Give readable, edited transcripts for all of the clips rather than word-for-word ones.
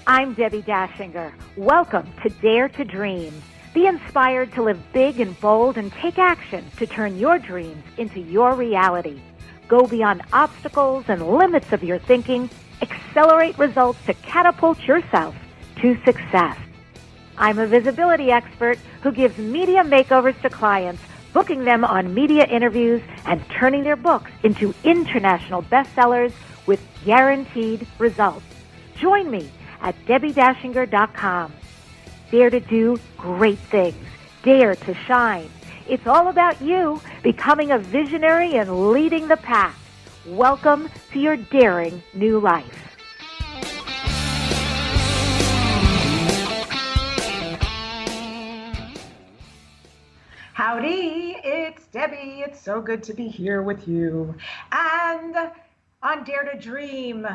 I'm Debbi Dachinger. Welcome to Dare to Dream. Be inspired to live big and bold and take action to turn your dreams into your reality. Go beyond obstacles and limits of your thinking. Accelerate results to catapult yourself to success. I'm a visibility expert who gives media makeovers to clients, booking them on media interviews and turning their books into international bestsellers with guaranteed results. Join me at DebbiDachinger.com. Dare to do great things. Dare to shine. It's all about you becoming a visionary and leading the pack. Welcome to your daring new life. Howdy, it's Debbie. It's so good to be here with you. And on Dare to Dream,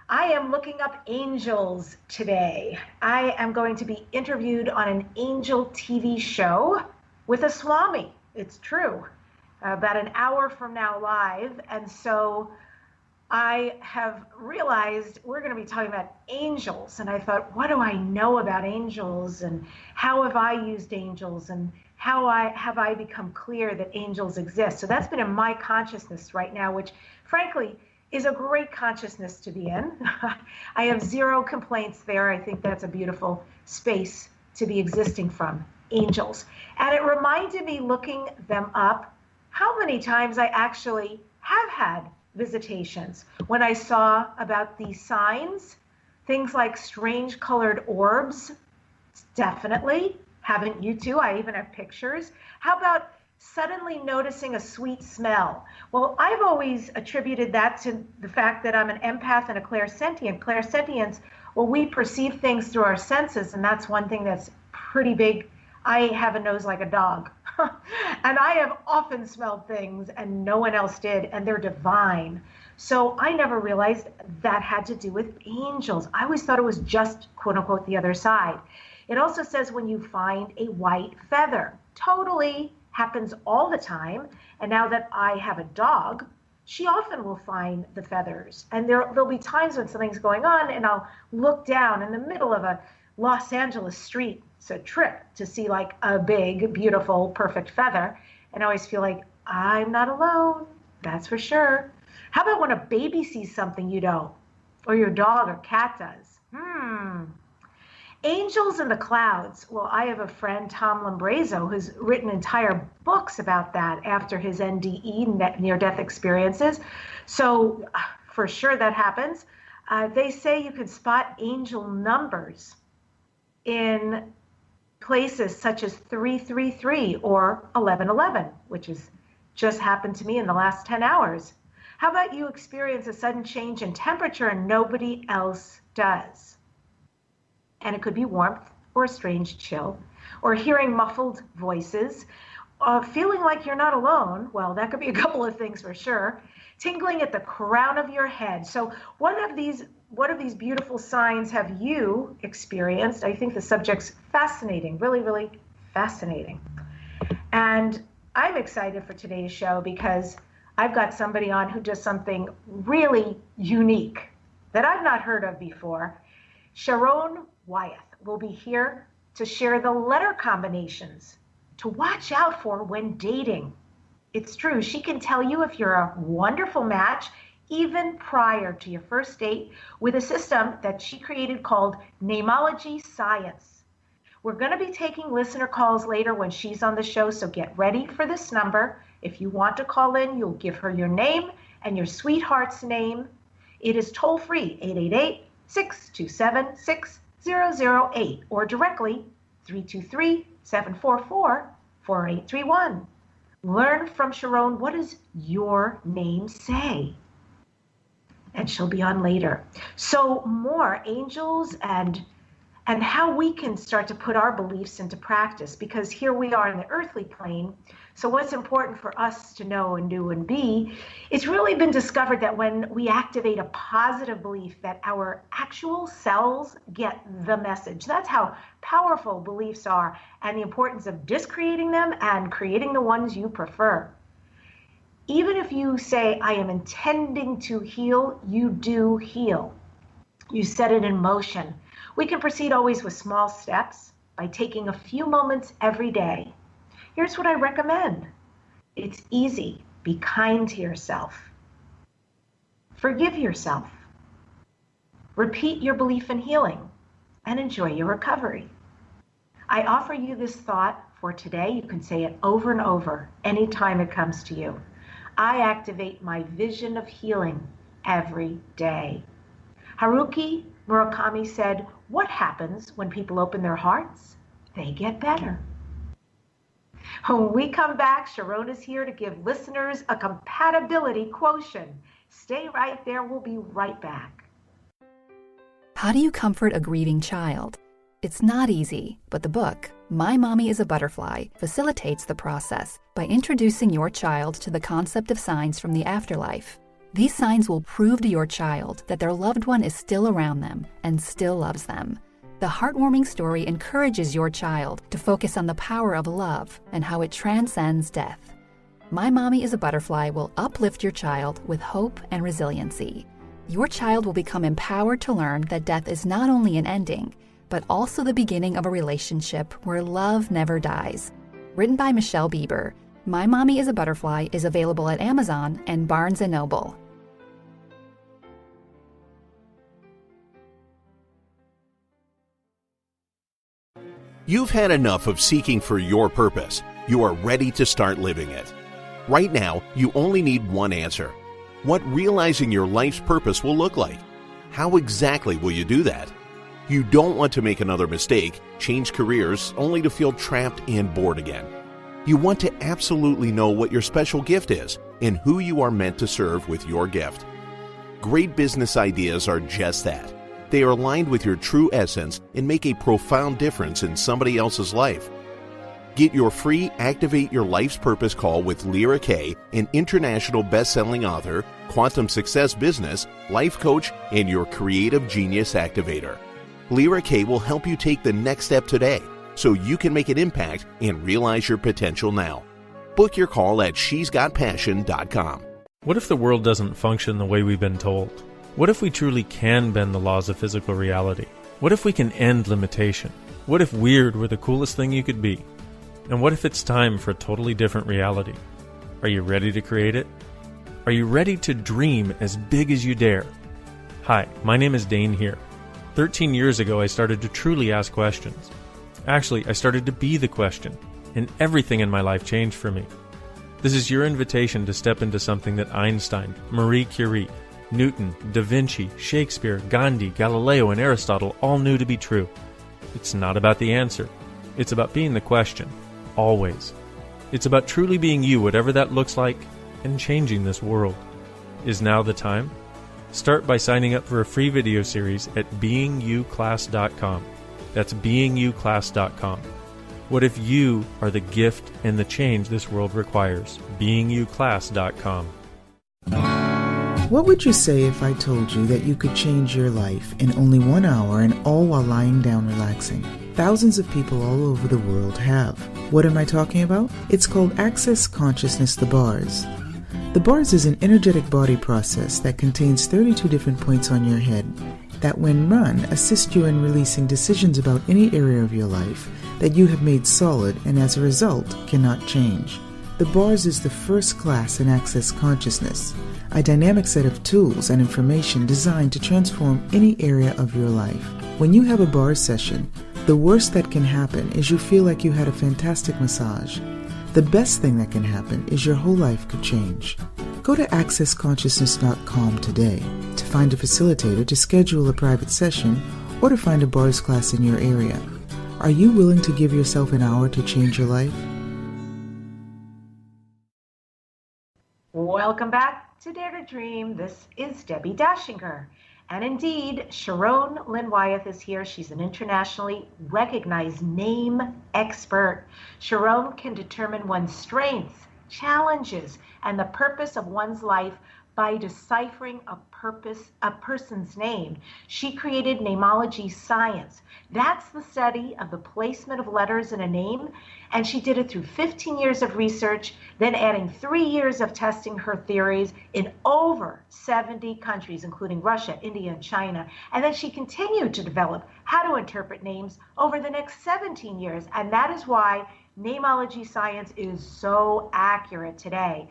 I am looking up angels today. I am going to be interviewed on an angel TV show with a Swami. It's true. About an hour from now live. And so I have realized we're going to be talking about angels. And I thought, what do I know about angels? And how have I used angels? And how have I become clear that angels exist? So that's been in my consciousness right now, which frankly is a great consciousness to be in. I have zero complaints there. I think that's a beautiful space to be existing from, angels. And it reminded me, looking them up, how many times I actually have had visitations. When I saw about these signs, things like strange colored orbs, definitely. Haven't you too? I even have pictures. How about suddenly noticing a sweet smell? Well, I've always attributed that to the fact that I'm an empath and a clairsentient. Clairsentience, well, we perceive things through our senses, and that's one thing that's pretty big. I have a nose like a dog. And I have often smelled things and no one else did, and they're divine. So I never realized that had to do with angels. I always thought it was just, quote unquote, the other side. It also says when you find a white feather. Totally happens all the time. And now that I have a dog, she often will find the feathers. And there'll be times when something's going on and I'll look down in the middle of a Los Angeles street. It's a trip to see like a big, beautiful, perfect feather. And I always feel like I'm not alone. That's for sure. How about when a baby sees something you don't, or your dog or cat does? Angels in the clouds. Well, I have a friend, Tom Lambrazo, who's written entire books about that after his NDE, near-death experiences. So for sure that happens. They say you can spot angel numbers in places such as 333 or 1111, which has just happened to me in the last 10 hours. How about you experience a sudden change in temperature and nobody else does? And it could be warmth or a strange chill, or hearing muffled voices, feeling like you're not alone. Well, that could be a couple of things for sure. Tingling at the crown of your head. So what of these beautiful signs have you experienced? I think the subject's fascinating, really, really fascinating. And I'm excited for today's show because I've got somebody on who does something really unique that I've not heard of before. Sharón Wyeth will be here to share the letter combinations to watch out for when dating. It's true, she can tell you if you're a wonderful match even prior to your first date with a system that she created called Namology Science. We're going to be taking listener calls later when she's on the show, so get ready for this number. If you want to call in, you'll give her your name and your sweetheart's name. It is toll-free, 888-627-6008, or directly 323-744-4831. Learn from Sharón, what does your name say? And she'll be on later. So more angels and how we can start to put our beliefs into practice, because here we are in the earthly plane. So what's important for us to know and do and be, it's really been discovered that when we activate a positive belief, that our actual cells get the message. That's how powerful beliefs are, and the importance of discreating them and creating the ones you prefer. Even if you say, I am intending to heal, you do heal. You set it in motion. We can proceed always with small steps by taking a few moments every day. Here's what I recommend. It's easy. Be kind to yourself. Forgive yourself. Repeat your belief in healing and enjoy your recovery. I offer you this thought for today. You can say it over and over anytime it comes to you. I activate my vision of healing every day. Haruki Murakami said, "What happens when people open their hearts? They get better." When we come back, Sharón is here to give listeners a compatibility quotient. Stay right there. We'll be right back. How do you comfort a grieving child? It's not easy, but the book, My Mommy is a Butterfly, facilitates the process by introducing your child to the concept of signs from the afterlife. These signs will prove to your child that their loved one is still around them and still loves them. The heartwarming story encourages your child to focus on the power of love and how it transcends death. My Mommy is a Butterfly will uplift your child with hope and resiliency. Your child will become empowered to learn that death is not only an ending, but also the beginning of a relationship where love never dies. Written by Michelle Bieber, My Mommy is a Butterfly is available at Amazon and Barnes & Noble. You've had enough of seeking for your purpose. You are ready to start living it. Right now, you only need one answer. What realizing your life's purpose will look like. How exactly will you do that? You don't want to make another mistake, change careers, only to feel trapped and bored again. You want to absolutely know what your special gift is and who you are meant to serve with your gift. Great business ideas are just that. They are aligned with your true essence and make a profound difference in somebody else's life. Get your free Activate Your Life's Purpose call with Lyra Kay, an international best-selling author, quantum success business, life coach, and your creative genius activator. Lyra Kay will help you take the next step today so you can make an impact and realize your potential now. Book your call at shesgotpassion.com. What if the world doesn't function the way we've been told? What if we truly can bend the laws of physical reality? What if we can end limitation? What if weird were the coolest thing you could be? And what if it's time for a totally different reality? Are you ready to create it? Are you ready to dream as big as you dare? Hi, my name is Dane here. 13 years ago, I started to truly ask questions. Actually, I started to be the question, and everything in my life changed for me. This is your invitation to step into something that Einstein, Marie Curie, Newton, Da Vinci, Shakespeare, Gandhi, Galileo, and Aristotle all knew to be true. It's not about the answer. It's about being the question, always. It's about truly being you, whatever that looks like, and changing this world. Is now the time? Start by signing up for a free video series at beingyouclass.com. That's beingyouclass.com. What if you are the gift and the change this world requires? beingyouclass.com. What would you say if I told you that you could change your life in only 1 hour and all while lying down relaxing? Thousands of people all over the world have. What am I talking about? It's called Access Consciousness, the bars. The bars is an energetic body process that contains 32 different points on your head that, when run, assist you in releasing decisions about any area of your life that you have made solid and as a result cannot change. The bars is the first class in Access Consciousness, a dynamic set of tools and information designed to transform any area of your life. When you have a bars session, the worst that can happen is you feel like you had a fantastic massage. The best thing that can happen is your whole life could change. Go to accessconsciousness.com today to find a facilitator to schedule a private session or to find a bars class in your area. Are you willing to give yourself an hour to change your life? Welcome back to Dare to Dream. This is Debbi Dachinger. And indeed, Sharón Lynn Wyeth is here. She's an internationally recognized name expert. Sharón can determine one's strengths, challenges, and the purpose of one's life by deciphering a person's name. She created namology science. That's the study of the placement of letters in a name, and she did it through 15 years of research, then adding 3 years of testing her theories in over 70 countries, including Russia, India, and China. And then she continued to develop how to interpret names over the next 17 years, and that is why namology science is so accurate today.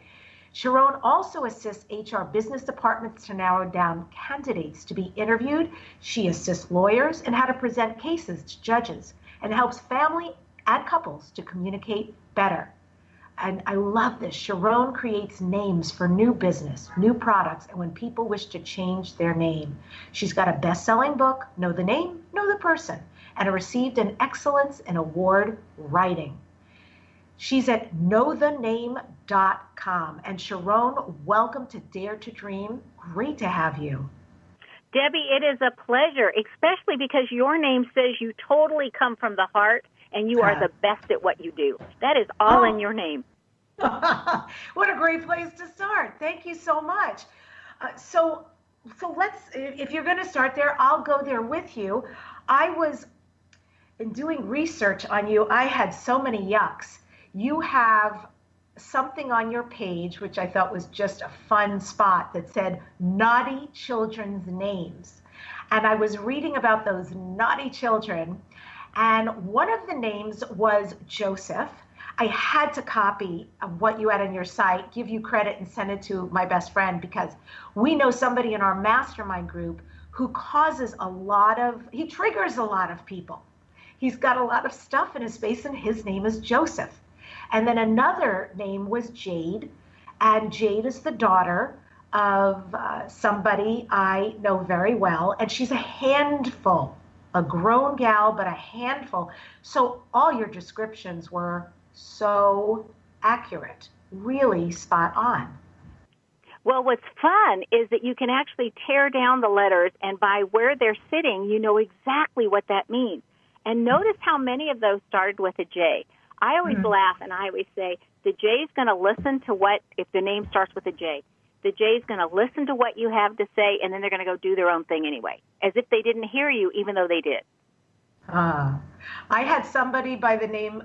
Sharón also assists HR business departments to narrow down candidates to be interviewed. She assists lawyers in how to present cases to judges and helps family and couples to communicate better. And I love this. Sharón creates names for new business, new products, and when people wish to change their name. She's got a best-selling book, Know the Name, Know the Person, and received an Excellence in Award Writing. She's at knowthename.com. And Sharón, welcome to Dare to Dream. Great to have you. Debbie, it is a pleasure, especially because your name says you totally come from the heart and you are the best at what you do. That is all in your name. What a great place to start. Thank you so much. So let's, if you're going to start there, I'll go there with you. In doing research on you, I had so many yucks. You have something on your page, which I thought was just a fun spot, that said naughty children's names. And I was reading about those naughty children, and one of the names was Joseph. I had to copy what you had on your site, give you credit, and send it to my best friend, because we know somebody in our mastermind group who he triggers a lot of people. He's got a lot of stuff in his face, and his name is Joseph. And then another name was Jade, and Jade is the daughter of somebody I know very well, and she's a handful, a grown gal, but a handful. So all your descriptions were so accurate, really spot on. Well, what's fun is that you can actually tear down the letters, and by where they're sitting, you know exactly what that means. And notice how many of those started with a J. I always laugh, and I always say, the J's going to listen to if the name starts with a J, the J's going to listen to what you have to say, and then they're going to go do their own thing anyway, as if they didn't hear you, even though they did. I had somebody by the name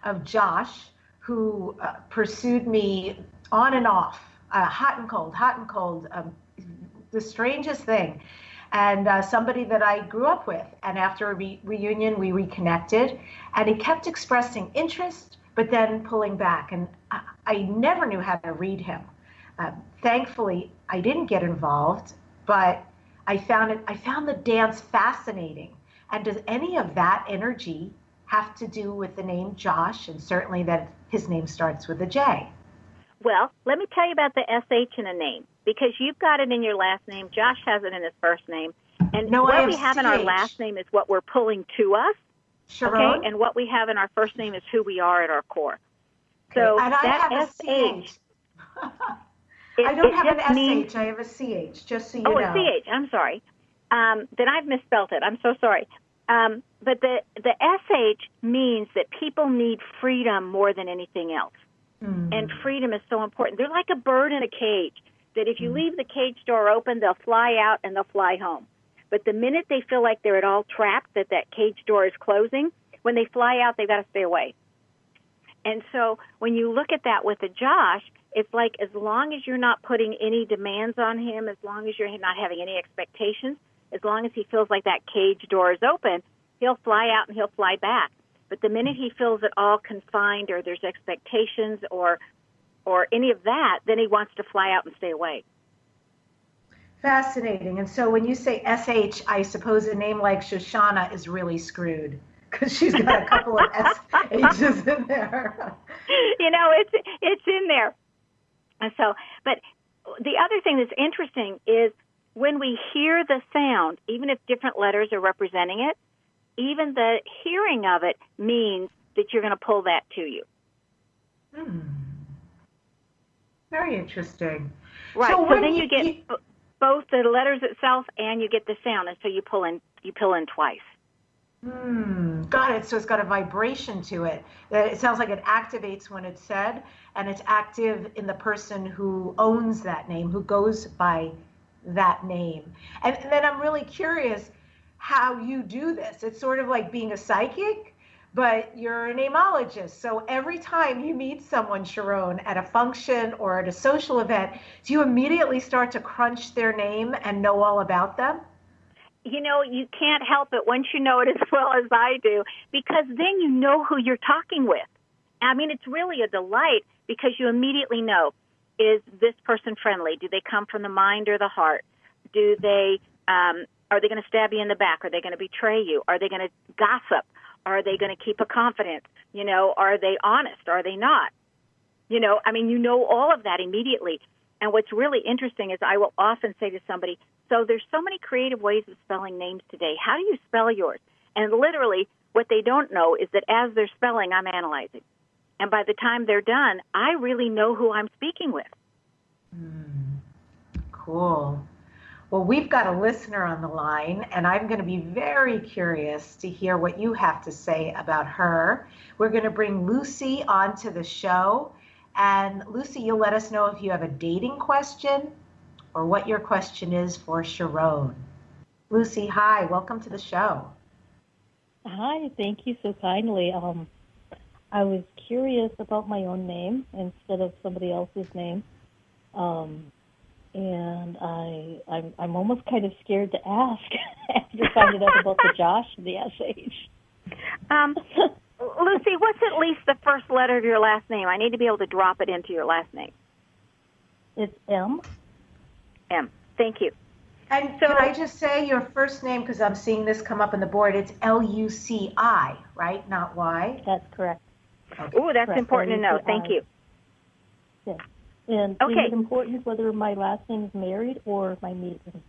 of Josh who pursued me on and off, hot and cold, the strangest thing. And somebody that I grew up with. And after a reunion, we reconnected. And he kept expressing interest, but then pulling back. And I never knew how to read him. Thankfully, I didn't get involved, but I found the dance fascinating. And does any of that energy have to do with the name Josh, and certainly that his name starts with a J? Well, let me tell you about the SH in a name, because you've got it in your last name. Josh has it in his first name. And what we have in our last name is what we're pulling to us. Sharón? Okay? And what we have in our first name is who we are at our core. So and that I have SH. a CH. I don't have an SH. I have a CH, just so you know. Oh, a CH. I'm sorry. Then I've misspelled it. I'm so sorry. But the SH means that people need freedom more than anything else. And freedom is so important. They're like a bird in a cage, that if you leave the cage door open, they'll fly out and they'll fly home. But the minute they feel like they're at all trapped, that cage door is closing, when they fly out, they've got to stay away. And so when you look at that with a Josh, it's like as long as you're not putting any demands on him, as long as you're not having any expectations, as long as he feels like that cage door is open, he'll fly out and he'll fly back. But the minute he feels it all confined, or there's expectations or any of that, then he wants to fly out and stay away. Fascinating. And so when you say SH, I suppose a name like Shoshana is really screwed, because she's got a couple of SHs in there. You know, it's in there. And so, but the other thing that's interesting is when we hear the sound, even if different letters are representing it, even the hearing of it means that you're going to pull that to you. Very interesting. Right. So then you get both the letters itself and you get the sound, and so you pull in twice. Got it. So it's got a vibration to it. It sounds like it activates when it's said, and it's active in the person who owns that name, who goes by that name. And then I'm really curious how you do this. It's sort of like being a psychic, but you're a namologist. So every time you meet someone, Sharón, at a function or at a social event, do you immediately start to crunch their name and know all about them? You know, you can't help it once you know it as well as I do, because then you know who you're talking with. I mean, it's really a delight because you immediately know, is this person friendly? Do they come from the mind or the heart? Do they, are they going to stab you in the back? Are they going to betray you? Are they going to gossip? Are they going to keep a confidence? You know, are they honest? Are they not? You know, I mean, you know all of that immediately. And what's really interesting is I will often say to somebody, so there's so many creative ways of spelling names today. How do you spell yours? And literally what they don't know is that as they're spelling, I'm analyzing. And by the time they're done, I really know who I'm speaking with. Cool. Well, we've got a listener on the line, and I'm going to be very curious to hear what you have to say about her. We're going to bring Lucy onto the show. And Lucy, you'll let us know if you have a dating question or what your question is for Sharón. Lucy, hi, welcome to the show. Hi, thank you so kindly. I was curious about my own name instead of somebody else's name, and I'm almost kind of scared to ask after finding out about the Josh and the SH. Lucy, what's at least the first letter of your last name? I need to be able to drop it into your last name. It's M. M. Thank you. And so, can I just say your first name, because I'm seeing this come up on the board, it's Luci, right? Not Y? That's correct. Okay. Oh, that's important to know. Thank you. Yeah. And is it important whether my last name is married or my maiden?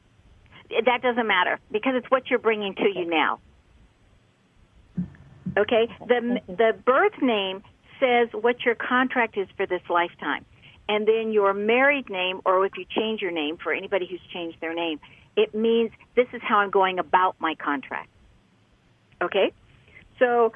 That doesn't matter, because it's what you're bringing to you now. Okay? The birth name says what your contract is for this lifetime. And then your married name, or if you change your name, for anybody who's changed their name, it means this is how I'm going about my contract. Okay? So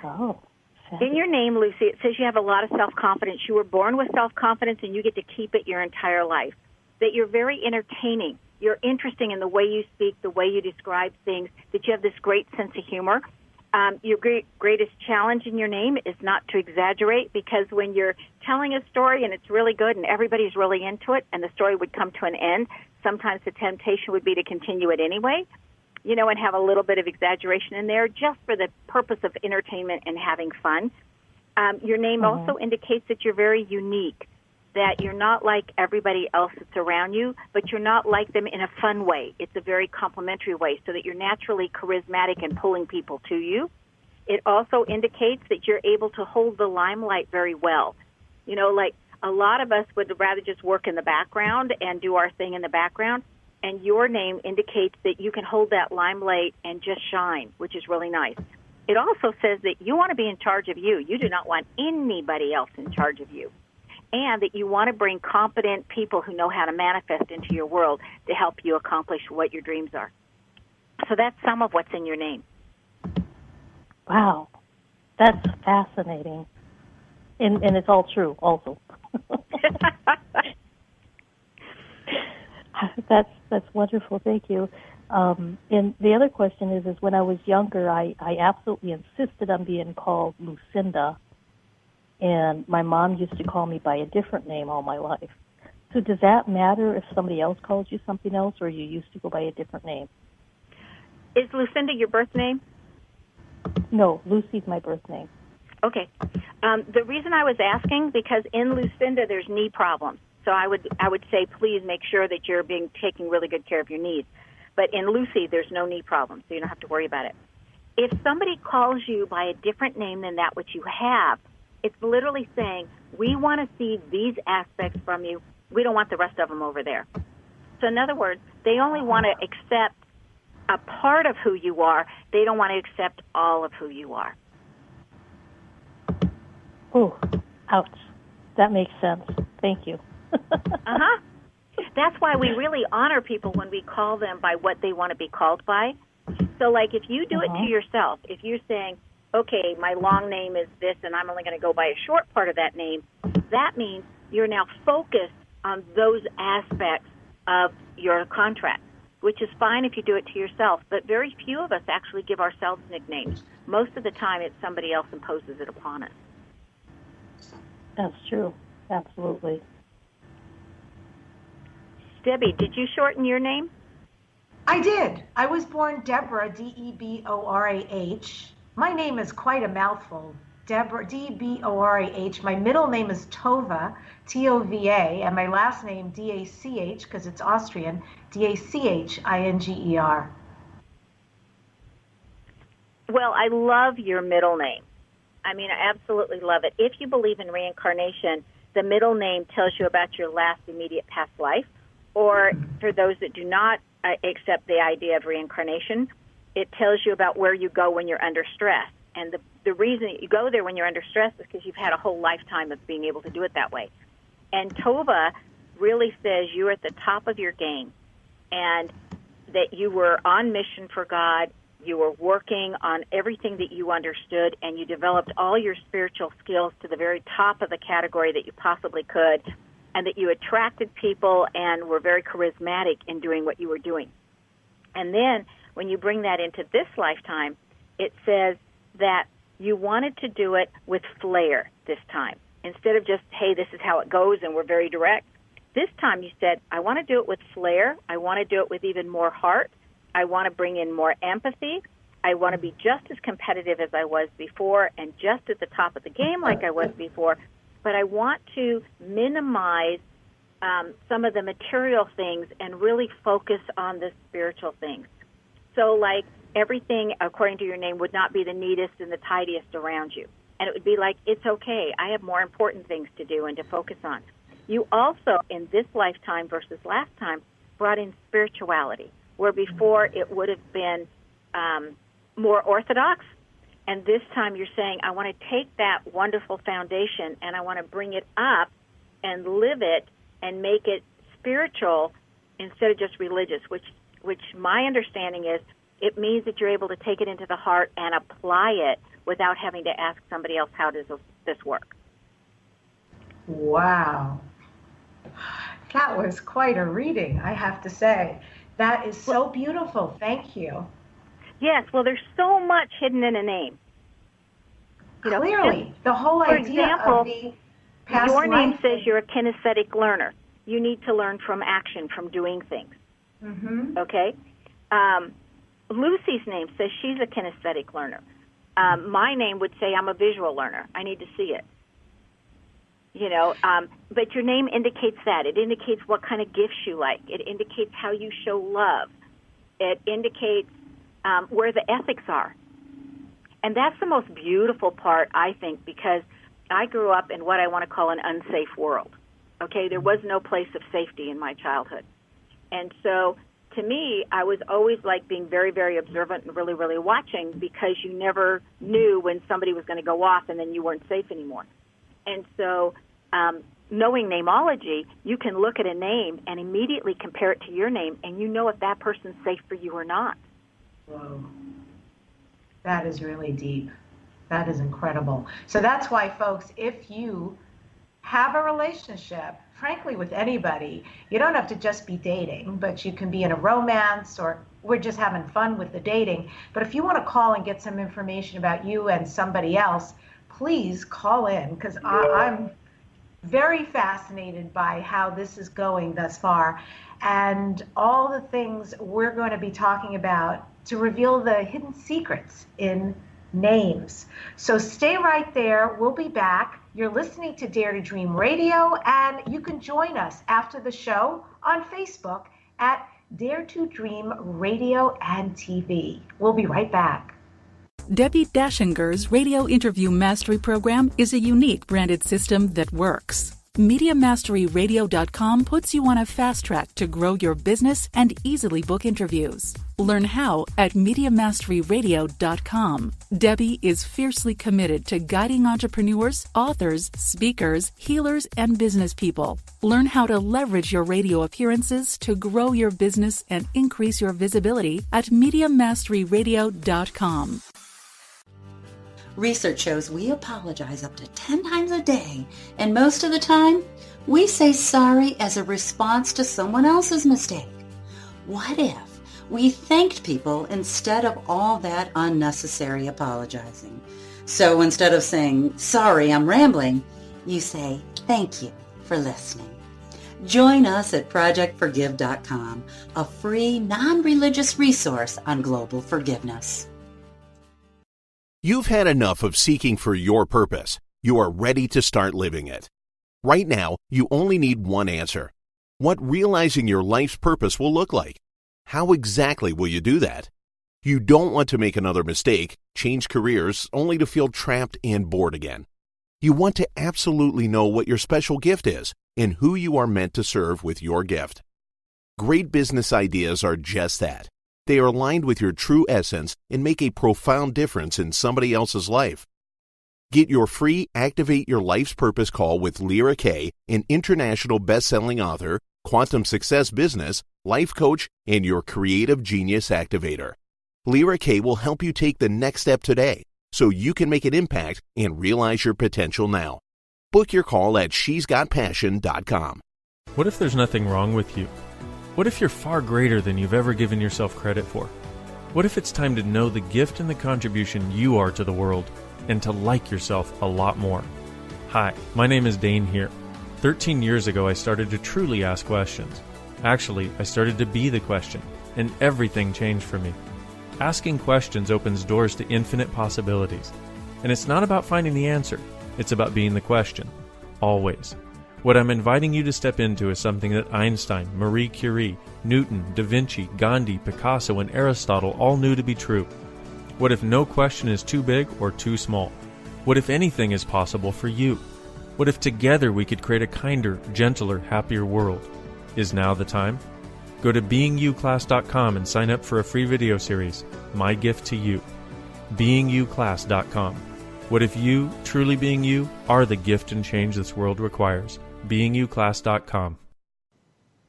in your name, Lucy, it says you have a lot of self-confidence. You were born with self-confidence, and you get to keep it your entire life. That you're very entertaining. You're interesting in the way you speak, the way you describe things, that you have this great sense of humor. Your greatest challenge in your name is not to exaggerate, because when you're telling a story and it's really good and everybody's really into it and the story would come to an end, sometimes the temptation would be to continue it anyway, you know, and have a little bit of exaggeration in there just for the purpose of entertainment and having fun. Your name also indicates that you're very unique, that you're not like everybody else that's around you, but you're not like them in a fun way. It's a very complimentary way, so that you're naturally charismatic and pulling people to you. It also indicates that you're able to hold the limelight very well. You know, like a lot of us would rather just work in the background and do our thing in the background, and your name indicates that you can hold that limelight and just shine, which is really nice. It also says that you want to be in charge of you. You do not want anybody else in charge of you. And that you want to bring competent people who know how to manifest into your world to help you accomplish what your dreams are. So that's some of what's in your name. Wow. That's fascinating. And it's all true also. That's wonderful. Thank you. And the other question is when I was younger, I absolutely insisted on being called Lucinda. And my mom used to call me by a different name all my life. So does that matter if somebody else calls you something else, or you used to go by a different name? Is Lucinda your birth name? No, Lucy's my birth name. Okay. The reason I was asking, because in Lucinda there's knee problems. So I would say please make sure that you're taking really good care of your knees. But in Lucy there's no knee problems, so you don't have to worry about it. If somebody calls you by a different name than that which you have, it's literally saying, we want to see these aspects from you. We don't want the rest of them over there. So in other words, they only want to accept a part of who you are. They don't want to accept all of who you are. Oh, ouch. That makes sense. Thank you. That's why we really honor people when we call them by what they want to be called by, So, like, if you do it to yourself, if you're saying, okay, my long name is this, and I'm only going to go by a short part of that name, that means you're now focused on those aspects of your contract, which is fine if you do it to yourself, but very few of us actually give ourselves nicknames. Most of the time, it's somebody else imposes it upon us. That's true. Absolutely. Debbie, did you shorten your name? I did. I was born Deborah, Deborah. My name is quite a mouthful. Deborah, Deborah. My middle name is Tova, Tova, and my last name, Dach, because it's Austrian, Dachinger. Well, I love your middle name. I mean, I absolutely love it. If you believe in reincarnation, the middle name tells you about your last immediate past life, or for those that do not accept the idea of reincarnation, it tells you about where you go when you're under stress. And the reason you go there when you're under stress is because you've had a whole lifetime of being able to do it that way. And Tova really says you're at the top of your game and that you were on mission for God, you were working on everything that you understood, and you developed all your spiritual skills to the very top of the category that you possibly could, and that you attracted people and were very charismatic in doing what you were doing. And then when you bring that into this lifetime, it says that you wanted to do it with flair this time. Instead of just, hey, this is how it goes and we're very direct, this time you said, I want to do it with flair. I want to do it with even more heart. I want to bring in more empathy. I want to be just as competitive as I was before and just at the top of the game like I was before, but I want to minimize some of the material things and really focus on the spiritual things. So, like, everything, according to your name, would not be the neatest and the tidiest around you. And it would be like, it's okay, I have more important things to do and to focus on. You also, in this lifetime versus last time, brought in spirituality, where before it would have been more orthodox. And this time you're saying, I want to take that wonderful foundation and I want to bring it up and live it and make it spiritual instead of just religious, which my understanding is it means that you're able to take it into the heart and apply it without having to ask somebody else, how does this work? Wow. That was quite a reading, I have to say. That is so beautiful. Thank you. Yes, well, there's so much hidden in a name. You know, clearly, the whole idea of the past your name life says you're a kinesthetic learner. You need to learn from action, from doing things. Mm-hmm. Okay? Lucy's name says she's a kinesthetic learner. My name would say I'm a visual learner. I need to see it. You know, but your name indicates that. It indicates what kind of gifts you like. It indicates how you show love. It indicates where the ethics are. And that's the most beautiful part, I think, because I grew up in what I want to call an unsafe world. Okay, there was no place of safety in my childhood. And so, to me, I was always like being very, very observant and really, really watching, because you never knew when somebody was going to go off and then you weren't safe anymore. And so, knowing namology, you can look at a name and immediately compare it to your name, and you know if that person's safe for you or not. Whoa. That is really deep. That is incredible. So that's why, folks, if you have a relationship, frankly, with anybody, you don't have to just be dating, but you can be in a romance, or we're just having fun with the dating. But if you want to call and get some information about you and somebody else, please call in, because I'm very fascinated by how this is going thus far and all the things we're going to be talking about to reveal the hidden secrets in names. So stay right there. We'll be back. You're listening to Dare to Dream Radio, and you can join us after the show on Facebook at Dare to Dream Radio and TV. We'll be right back. Debbi Dachinger's Radio Interview Mastery Program is a unique branded system that works. MediaMasteryRadio.com puts you on a fast track to grow your business and easily book interviews. Learn how at MediaMasteryRadio.com. Debbi is fiercely committed to guiding entrepreneurs, authors, speakers, healers, and business people. Learn how to leverage your radio appearances to grow your business and increase your visibility at MediaMasteryRadio.com. Research shows we apologize up to 10 times a day, and most of the time, we say sorry as a response to someone else's mistake. What if we thanked people instead of all that unnecessary apologizing? So instead of saying, sorry, I'm rambling, you say, thank you for listening. Join us at ProjectForgive.com, a free, non-religious resource on global forgiveness. You've had enough of seeking for your purpose. You are ready to start living it. Right now, you only need one answer. What realizing your life's purpose will look like. How exactly will you do that? You don't want to make another mistake, change careers, only to feel trapped and bored again. You want to absolutely know what your special gift is and who you are meant to serve with your gift. Great business ideas are just that. They are aligned with your true essence and make a profound difference in somebody else's life. Get your free Activate Your Life's Purpose call with Lyra Kay, an international best-selling author, quantum success business, life coach, and your creative genius activator. Lyra Kay will help you take the next step today so you can make an impact and realize your potential now. Book your call at shesgotpassion.com. What if there's nothing wrong with you? What if you're far greater than you've ever given yourself credit for? What if it's time to know the gift and the contribution you are to the world and to like yourself a lot more? Hi, my name is Dane here. 13 years ago, I started to truly ask questions. Actually, I started to be the question, and everything changed for me. Asking questions opens doors to infinite possibilities. And it's not about finding the answer. It's about being the question. Always. What I'm inviting you to step into is something that Einstein, Marie Curie, Newton, Da Vinci, Gandhi, Picasso, and Aristotle all knew to be true. What if no question is too big or too small? What if anything is possible for you? What if together we could create a kinder, gentler, happier world? Is now the time? Go to beingyouclass.com and sign up for a free video series, My Gift to You. beingyouclass.com. What if you, truly being you, are the gift and change this world requires? beingyouclass.com.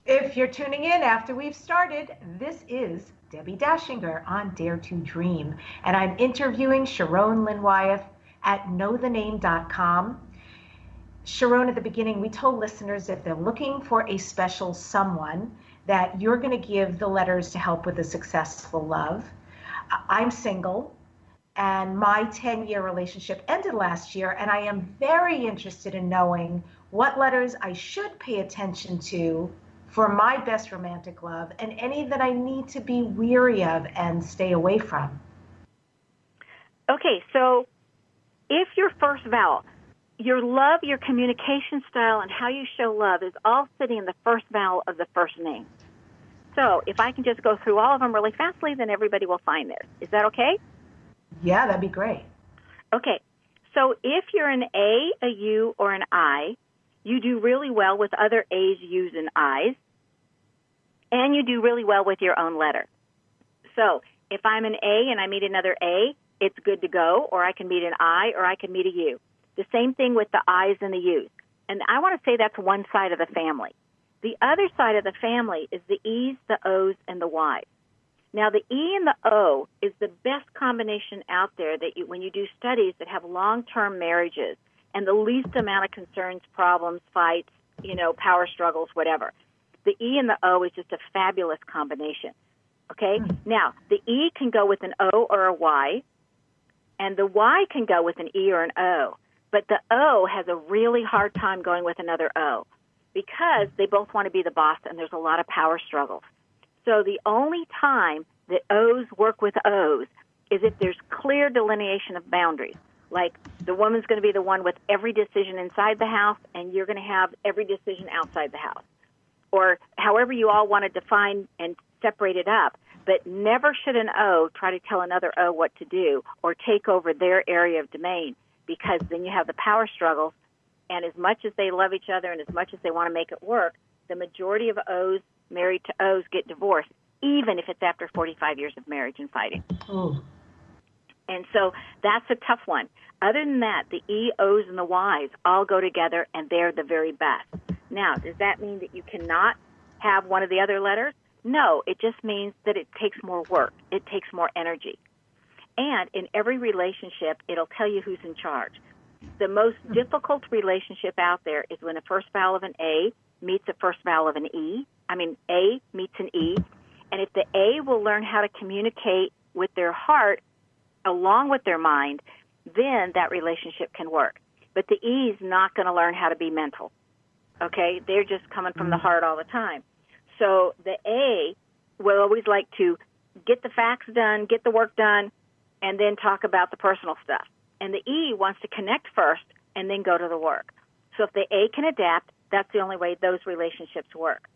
If you're tuning in after we've started, this is Debbi Dachinger on Dare to Dream, and I'm interviewing Sharón Lynn Wyeth at knowthename.com. Sharón, at the beginning, we told listeners if they're looking for a special someone, that you're going to give the letters to help with a successful love. I'm single, and my 10-year relationship ended last year, and I am very interested in knowing what letters I should pay attention to for my best romantic love, and any that I need to be weary of and stay away from. Okay, so if your first vowel, your love, your communication style, and how you show love is all sitting in the first vowel of the first name. So if I can just go through all of them really fastly, then everybody will find theirs. Is that okay? Yeah, that'd be great. Okay, so if you're an A, a U, or an I, you do really well with other A's, U's, and I's, and you do really well with your own letter. So if I'm an A and I meet another A, it's good to go, or I can meet an I, or I can meet a U. The same thing with the I's and the U's. And I want to say that's one side of the family. The other side of the family is the E's, the O's, and the Y's. Now, the E and the O is the best combination out there that when you do studies that have long-term marriages and the least amount of concerns, problems, fights, power struggles, whatever. The E and the O is just a fabulous combination, okay? Now, the E can go with an O or a Y, and the Y can go with an E or an O, but the O has a really hard time going with another O because they both want to be the boss, and there's a lot of power struggles. So the only time that O's work with O's is if there's clear delineation of boundaries. Like the woman's going to be the one with every decision inside the house, and you're going to have every decision outside the house. Or however you all want to define and separate it up. But never should an O try to tell another O what to do or take over their area of domain, because then you have the power struggles And as much as they love each other and as much as they want to make it work, the majority of O's married to O's get divorced, even if it's after 45 years of marriage and fighting. Oh. And so that's a tough one. Other than that, the E, O's, and the Y's all go together, and they're the very best. Now, does that mean that you cannot have one of the other letters? No, it just means that it takes more work. It takes more energy. And in every relationship, it'll tell you who's in charge. The most difficult relationship out there is when a first vowel of an A meets a first vowel of an E. A meets an E. And if the A will learn how to communicate with their heart along with their mind, then that relationship can work. But the E is not going to learn how to be mental. Okay? They're just coming from the heart all the time. So the A will always like to get the facts done, get the work done, and then talk about the personal stuff. And the E wants to connect first and then go to the work. So if the A can adapt, that's the only way those relationships work.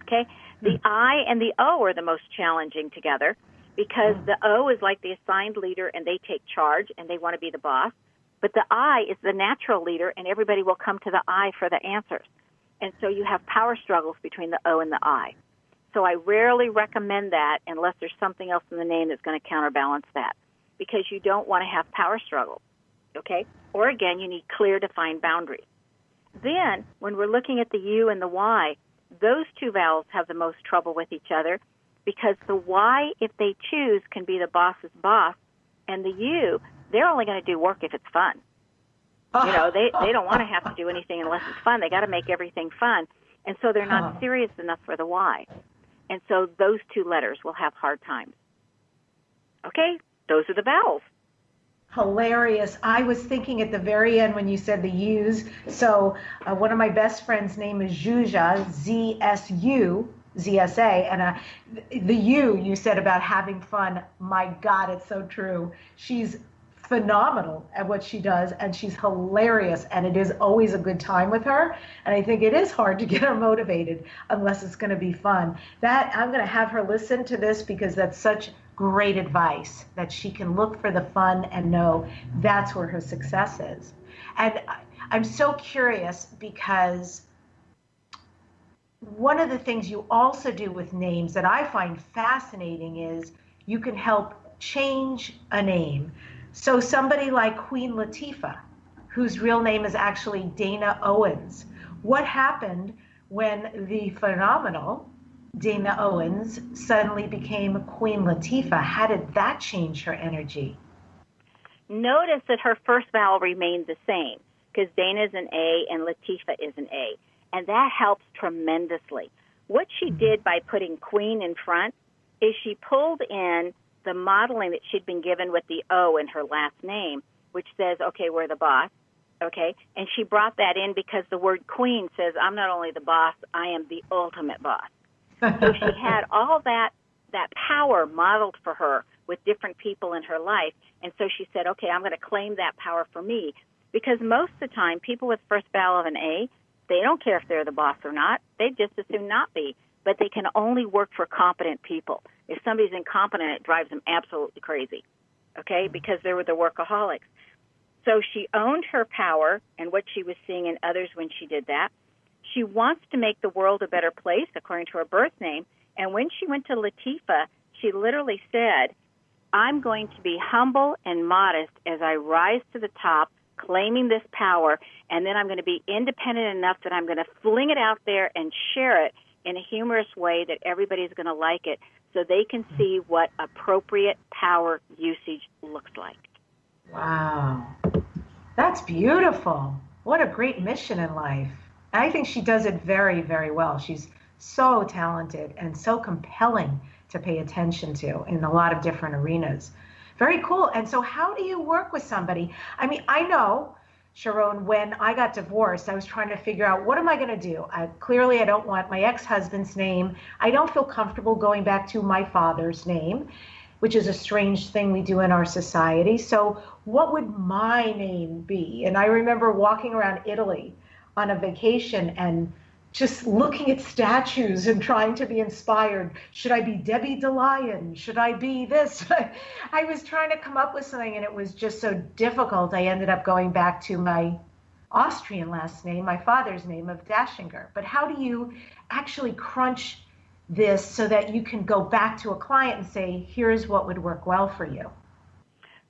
Okay? The I and the O are the most challenging together because the O is like the assigned leader and they take charge and they want to be the boss. But the I is the natural leader and everybody will come to the I for the answers. And so you have power struggles between the O and the I. So I rarely recommend that unless there's something else in the name that's going to counterbalance that, because you don't want to have power struggles, okay? Or again, you need clear, defined boundaries. Then, when we're looking at the U and the Y, those two vowels have the most trouble with each other because the Y, if they choose, can be the boss's boss, and the U, they're only going to do work if it's fun. You know, they don't want to have to do anything unless it's fun. They got to make everything fun, and so they're not serious enough for the Y. And so those two letters will have hard times. Okay, those are the vowels. Hilarious. I was thinking at the very end when you said the U's. So one of my best friends' name is Zhuja, Z-S-U, Z-S-A. And the U you said about having fun, my God, it's so true. She's phenomenal at what she does, and she's hilarious, and it is always a good time with her. And I think it is hard to get her motivated unless it's going to be fun. That I'm going to have her listen to this because that's such great advice, that she can look for the fun and know that's where her success is. And I'm so curious because one of the things you also do with names that I find fascinating is you can help change a name. So somebody like Queen Latifah, whose real name is actually Dana Owens, what happened when the phenomenal Dana Owens suddenly became Queen Latifah? How did that change her energy? Notice that her first vowel remained the same because Dana's an A and Latifah is an A, and that helps tremendously. What she did by putting Queen in front is she pulled in the modeling that she'd been given with the O in her last name, which says, okay, we're the boss, okay? And she brought that in because the word queen says, I'm not only the boss, I am the ultimate boss. So she had all that power modeled for her with different people in her life. And so she said, okay, I'm going to claim that power for me. Because most of the time, people with first vowel of an A, they don't care if they're the boss or not. They just as soon not be. But they can only work for competent people. If somebody's incompetent, it drives them absolutely crazy, okay, because they were the workaholics. So she owned her power and what she was seeing in others when she did that. She wants to make the world a better place, according to her birth name. And when she went to Latifah, she literally said, I'm going to be humble and modest as I rise to the top, claiming this power, and then I'm going to be independent enough that I'm going to fling it out there and share it in a humorous way that everybody's going to like it so they can see what appropriate power usage looks like. Wow. That's beautiful. What a great mission in life. I think she does it very, very well. She's so talented and so compelling to pay attention to in a lot of different arenas. Very cool. And so how do you work with somebody? I mean, I know, Sharón, when I got divorced, I was trying to figure out, what am I going to do? Clearly, I don't want my ex-husband's name. I don't feel comfortable going back to my father's name, which is a strange thing we do in our society. So what would my name be? And I remember walking around Italy on a vacation and just looking at statues and trying to be inspired. Should I be Debbi Dachinger? Should I be this? I was trying to come up with something, and it was just so difficult. I ended up going back to my Austrian last name, my father's name of Dachinger. But how do you actually crunch this so that you can go back to a client and say, here's what would work well for you?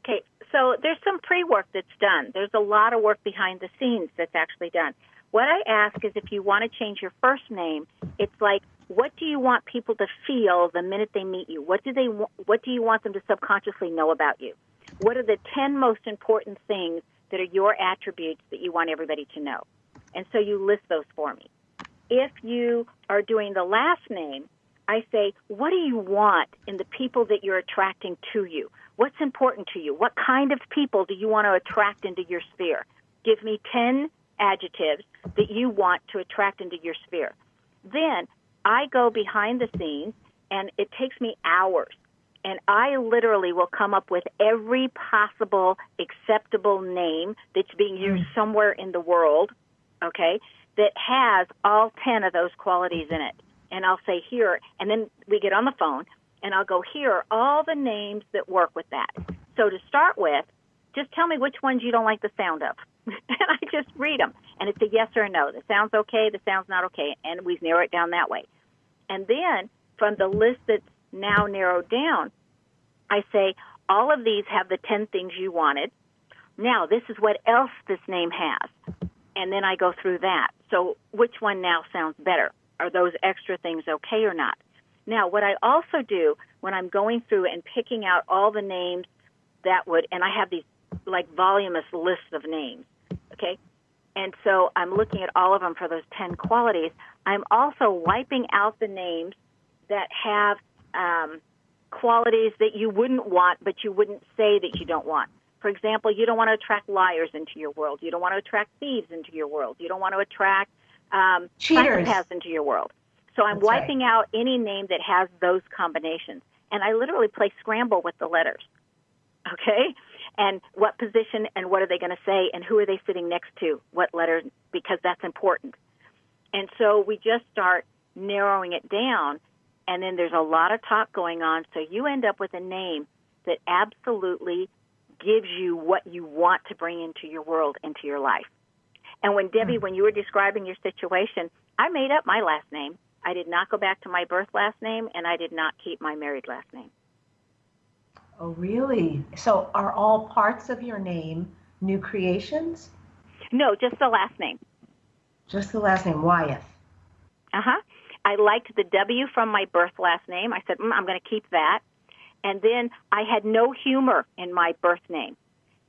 Okay, so there's some pre-work that's done. There's a lot of work behind the scenes that's actually done. What I ask is if you want to change your first name, it's like, what do you want people to feel the minute they meet you? What do you want them to subconsciously know about you? What are the 10 most important things that are your attributes that you want everybody to know? And so you list those for me. If you are doing the last name, I say, what do you want in the people that you're attracting to you? What's important to you? What kind of people do you want to attract into your sphere? Give me 10 adjectives that you want to attract into your sphere. Then I go behind the scenes, and it takes me hours. And I literally will come up with every possible acceptable name that's being used somewhere in the world, okay, that has all 10 of those qualities in it. And I'll say here, and then we get on the phone, and I'll go, here are all the names that work with that. So to start with, just tell me which ones you don't like the sound of. And I just read them. And it's a yes or a no. The sound's okay, the sound's not okay. And we narrow it down that way. And then from the list that's now narrowed down, I say, all of these have the 10 things you wanted. Now, this is what else this name has. And then I go through that. So which one now sounds better? Are those extra things okay or not? Now, what I also do when I'm going through and picking out all the names that would, and I have these like voluminous lists of names, okay? And so I'm looking at all of them for those 10 qualities. I'm also wiping out the names that have qualities that you wouldn't want, but you wouldn't say that you don't want. For example, you don't want to attract liars into your world. You don't want to attract thieves into your world. You don't want to attract cheaters into your world. So I'm wiping out any name that has those combinations. And I literally play scramble with the letters, okay? And what position and what are they going to say and who are they sitting next to, what letter, because that's important. And so we just start narrowing it down, and then there's a lot of talk going on, so you end up with a name that absolutely gives you what you want to bring into your world, into your life. And when Debbie, when you were describing your situation, I made up my last name. I did not go back to my birth last name, and I did not keep my married last name. Oh, really? So are all parts of your name new creations? No, just the last name. Just the last name, Wyeth. Uh-huh. I liked the W from my birth last name. I said, I'm going to keep that. And then I had no humor in my birth name.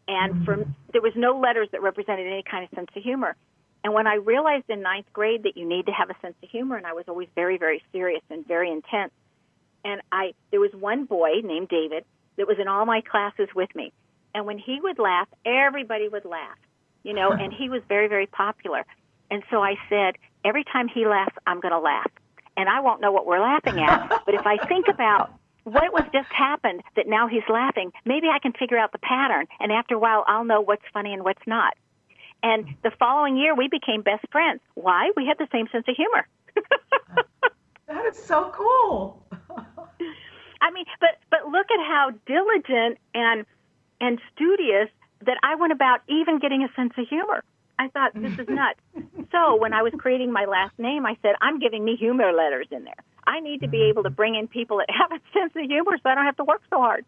And there was no letters that represented any kind of sense of humor. And when I realized in 9th grade that you need to have a sense of humor, and I was always very, very serious and very intense, and there was one boy named David that was in all my classes with me. And when he would laugh, everybody would laugh, and he was very, very popular. And so I said, every time he laughs, I'm going to laugh. And I won't know what we're laughing at, but if I think about what was just happened that now he's laughing, maybe I can figure out the pattern, and after a while I'll know what's funny and what's not. And the following year we became best friends. Why? We had the same sense of humor. That is so cool. I mean, but look at how diligent and studious that I went about even getting a sense of humor. I thought, this is nuts. So when I was creating my last name, I said, I'm giving me humor letters in there. I need to be able to bring in people that have a sense of humor so I don't have to work so hard.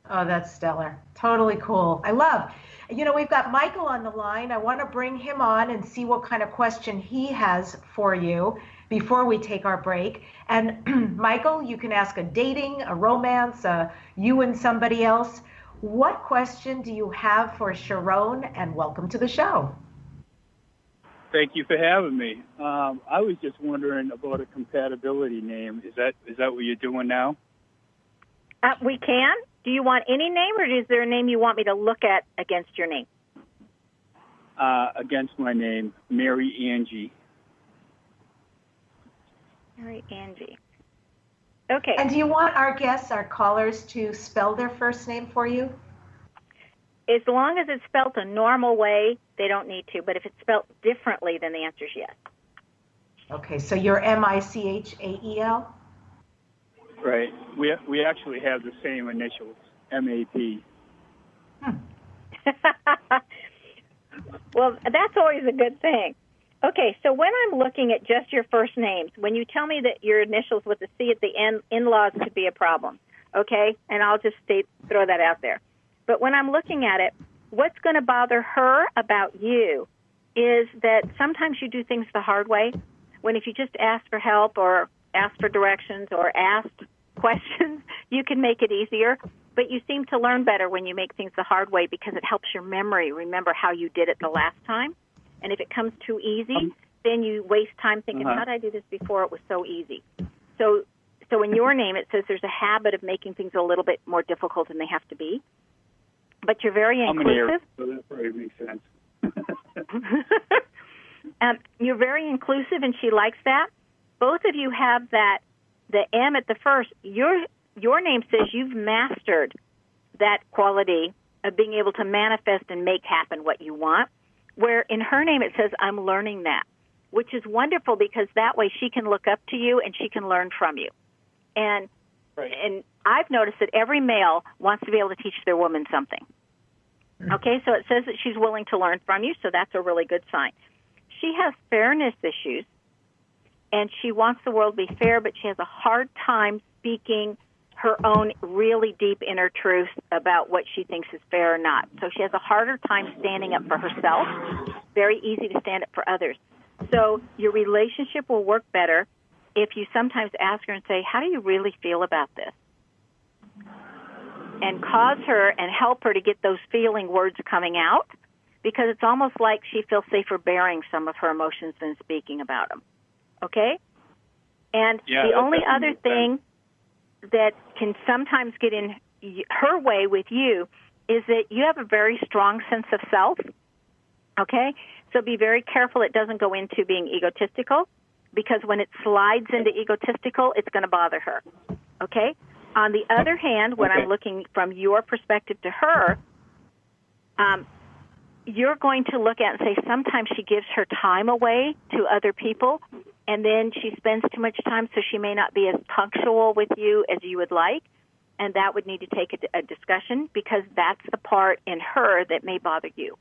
Oh, that's stellar. Totally cool. I love. We've got Michael on the line. I want to bring him on and see what kind of question he has for you before we take our break. And Michael, you can ask a dating, a romance, you and somebody else. What question do you have for Sharón? And welcome to the show. Thank you for having me. I was just wondering about a compatibility name. Is that what you're doing now? We can. Do you want any name, or is there a name you want me to look at against your name? Against my name, Mary Angie. Mary Angie. Okay. And do you want our guests, our callers, to spell their first name for you? As long as it's spelled a normal way, they don't need to. But if it's spelled differently, then the answer is yes. Okay, so you're M-I-C-H-A-E-L? Right. We actually have the same initials, M-A-P. Well, that's always a good thing. Okay, so when I'm looking at just your first names, when you tell me that your initials with the C at the end, in-laws could be a problem, okay? And I'll just throw that out there. But when I'm looking at it, what's going to bother her about you is that sometimes you do things the hard way, when if you just ask for help or ask for directions or ask questions, you can make it easier. But you seem to learn better when you make things the hard way because it helps your memory remember how you did it the last time. And if it comes too easy, then you waste time thinking, how did I do this before? It was so easy. So in your name, it says there's a habit of making things a little bit more difficult than they have to be. But you're very inclusive. So that probably makes sense. You're very inclusive, and she likes that. Both of you have that, the M at the first. Your name says you've mastered that quality of being able to manifest and make happen what you want, where in her name it says, I'm learning that, which is wonderful because that way she can look up to you and she can learn from you. And I've noticed that every male wants to be able to teach their woman something. Okay, so it says that she's willing to learn from you, so that's a really good sign. She has fairness issues, and she wants the world to be fair, but she has a hard time speaking her own really deep inner truth about what she thinks is fair or not. So she has a harder time standing up for herself. Very easy to stand up for others. So your relationship will work better if you sometimes ask her and say, how do you really feel about this? And cause her and help her to get those feeling words coming out, because it's almost like she feels safer bearing some of her emotions than speaking about them. Okay? And the only other thing that can sometimes get in her way with you is that you have a very strong sense of self, okay? So be very careful it doesn't go into being egotistical, because when it slides into egotistical, it's going to bother her, okay? On the other hand, when I'm looking from your perspective to her, you're going to look at and say sometimes she gives her time away to other people, and then she spends too much time, so she may not be as punctual with you as you would like, and that would need to take a discussion, because that's the part in her that may bother you.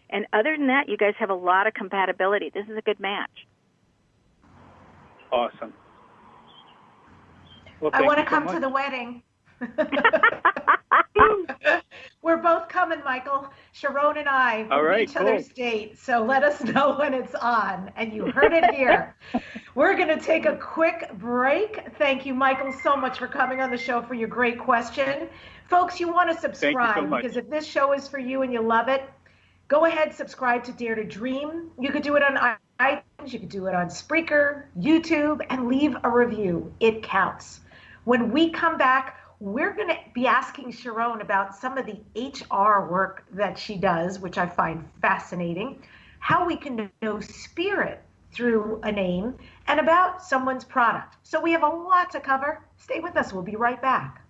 And other than that, you guys have a lot of compatibility. This is a good match. Awesome. Well, I want to come to the wedding. We're both coming, Michael. Sharón and I will be each other's date, so let us know when it's on. And you heard it here. We're going to take a quick break. Thank you, Michael, so much for coming on the show for your great question. Folks, you want to subscribe, because if this show is for you and you love it, go ahead, subscribe to Dare to Dream. You could do it on iTunes, you could do it on Spreaker, YouTube, and leave a review. It counts. When we come back, we're going to be asking Sharón about some of the HR work that she does, which I find fascinating, how we can know spirit through a name, and about someone's product. So we have a lot to cover. Stay with us. We'll be right back.